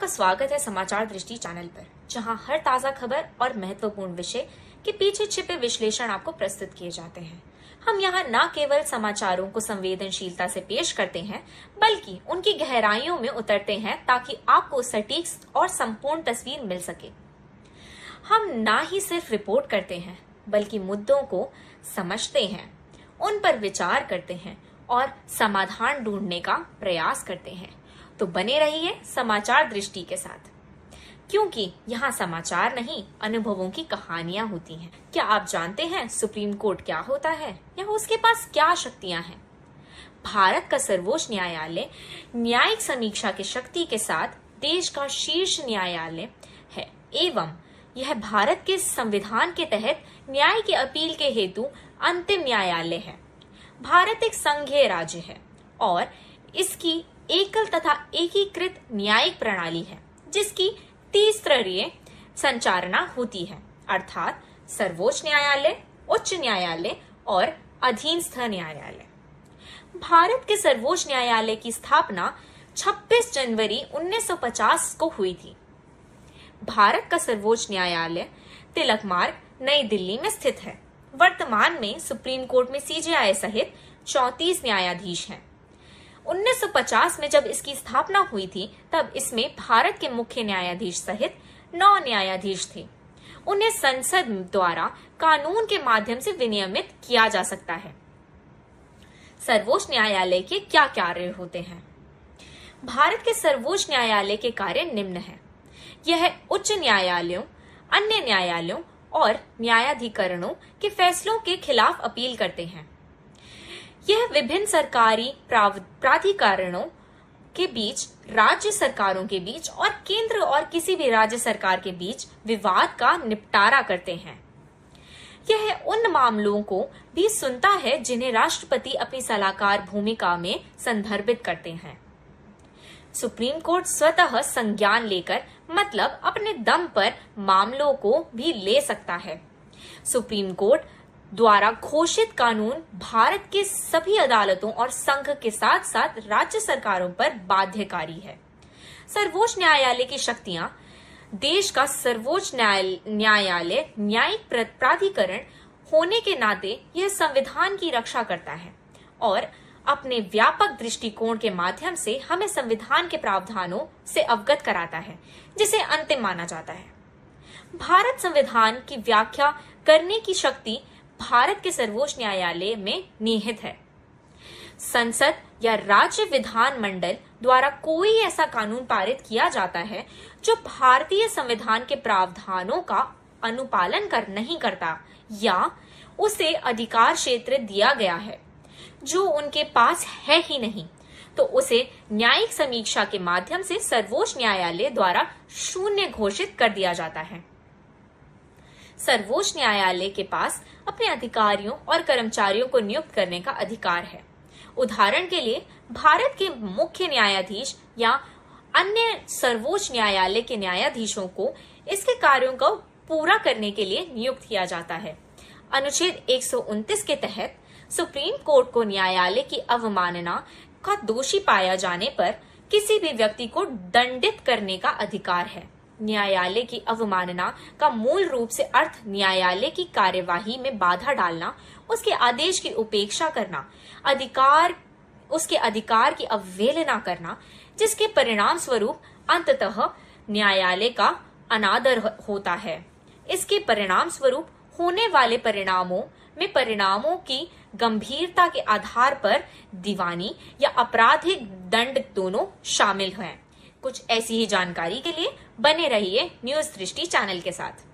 आपका स्वागत है समाचार दृष्टि चैनल पर, जहां हर ताजा खबर और महत्वपूर्ण विषय के पीछे छिपे विश्लेषण आपको प्रस्तुत किए जाते हैं। हम यहां न केवल समाचारों को संवेदनशीलता से पेश करते हैं, बल्कि उनकी गहराइयों में उतरते हैं ताकि आपको सटीक और संपूर्ण तस्वीर मिल सके। हम न ही सिर्फ रिपोर्ट करते हैं, बल्कि मुद्दों को समझते हैं, उन पर विचार करते हैं और समाधान ढूंढने का प्रयास करते हैं। तो बने रहिए समाचार दृष्टि के साथ, क्योंकि यहाँ समाचार नहीं, अनुभवों की कहानियां होती हैं। क्या आप जानते हैं सुप्रीम कोर्ट क्या होता है या उसके पास क्या शक्तियां हैं? भारत का सर्वोच्च न्यायालय न्यायिक समीक्षा की शक्ति के साथ देश का शीर्ष न्यायालय है एवं यह भारत के संविधान के तहत न्याय की अपील के हेतु अंतिम न्यायालय है। भारत एक संघीय राज्य है और इसकी एकल तथा एकीकृत न्यायिक प्रणाली है, जिसकी त्रिस्तरीय संचालना होती है, अर्थात सर्वोच्च न्यायालय, उच्च न्यायालय और अधीनस्थ न्यायालय। भारत के सर्वोच्च न्यायालय की स्थापना 26 जनवरी 1950 को हुई थी। भारत का सर्वोच्च न्यायालय तिलक मार्ग, नई दिल्ली में स्थित है। वर्तमान में सुप्रीम कोर्ट में सीजेआई सहित 34 न्यायाधीश हैं। 1950 में जब इसकी स्थापना हुई थी, तब इसमें भारत के मुख्य न्यायाधीश सहित 9 न्यायाधीश थे। उन्हें संसद द्वारा कानून के माध्यम से विनियमित किया जा सकता है। सर्वोच्च न्यायालय के क्या कार्य होते हैं? भारत के सर्वोच्च न्यायालय के कार्य निम्न हैं। यह उच्च न्यायालयों, अन्य न्यायालयों और न्यायाधिकरणों के फैसलों के खिलाफ अपील करते हैं। यह विभिन्न सरकारी प्राधिकरणों के बीच, राज्य सरकारों के बीच और केंद्र और किसी भी राज्य सरकार के बीच विवाद का निपटारा करते हैं। यह उन मामलों को भी सुनता है जिन्हें राष्ट्रपति अपनी सलाहकार भूमिका में संदर्भित करते हैं। सुप्रीम कोर्ट स्वतः संज्ञान लेकर, मतलब अपने दम पर, मामलों को भी ले सकता है। सुप्रीम कोर्ट द्वारा घोषित कानून भारत के सभी अदालतों और संघ के साथ साथ राज्य सरकारों पर बाध्यकारी है। सर्वोच्च न्यायालय की शक्तियां: देश का सर्वोच्च न्यायालय न्यायिक प्राधिकरण होने के नाते यह संविधान की रक्षा करता है और अपने व्यापक दृष्टिकोण के माध्यम से हमें संविधान के प्रावधानों से अवगत कराता है, जिसे अंतिम माना जाता है। भारत संविधान की व्याख्या करने की शक्ति भारत के सर्वोच्च न्यायालय में निहित है। संसद या राज्य विधान मंडल द्वारा कोई ऐसा कानून पारित किया जाता है जो भारतीय संविधान के प्रावधानों का अनुपालन नहीं करता या उसे अधिकार क्षेत्र दिया गया है जो उनके पास है ही नहीं, तो उसे न्यायिक समीक्षा के माध्यम से सर्वोच्च न्यायालय द्वारा शून्य घोषित कर दिया जाता है। सर्वोच्च न्यायालय के पास अपने अधिकारियों और कर्मचारियों को नियुक्त करने का अधिकार है। उदाहरण के लिए, भारत के मुख्य न्यायाधीश या अन्य सर्वोच्च न्यायालय के न्यायाधीशों को इसके कार्यों को पूरा करने के लिए नियुक्त किया जाता है। अनुच्छेद 129 के तहत सुप्रीम कोर्ट को न्यायालय की अवमानना का दोषी पाया जाने पर किसी भी व्यक्ति को दंडित करने का अधिकार है। न्यायालय की अवमानना का मूल रूप से अर्थ न्यायालय की कार्यवाही में बाधा डालना, उसके आदेश की उपेक्षा करना, उसके अधिकार की अवहेलना करना, जिसके परिणाम स्वरूप अंततः न्यायालय का अनादर होता है। इसके परिणाम स्वरूप होने वाले परिणामों में परिणामों की गंभीरता के आधार पर दीवानी या आपराधिक दंड दोनों शामिल हैं। कुछ ऐसी ही जानकारी के लिए बने रहिए न्यूज दृष्टि चैनल के साथ।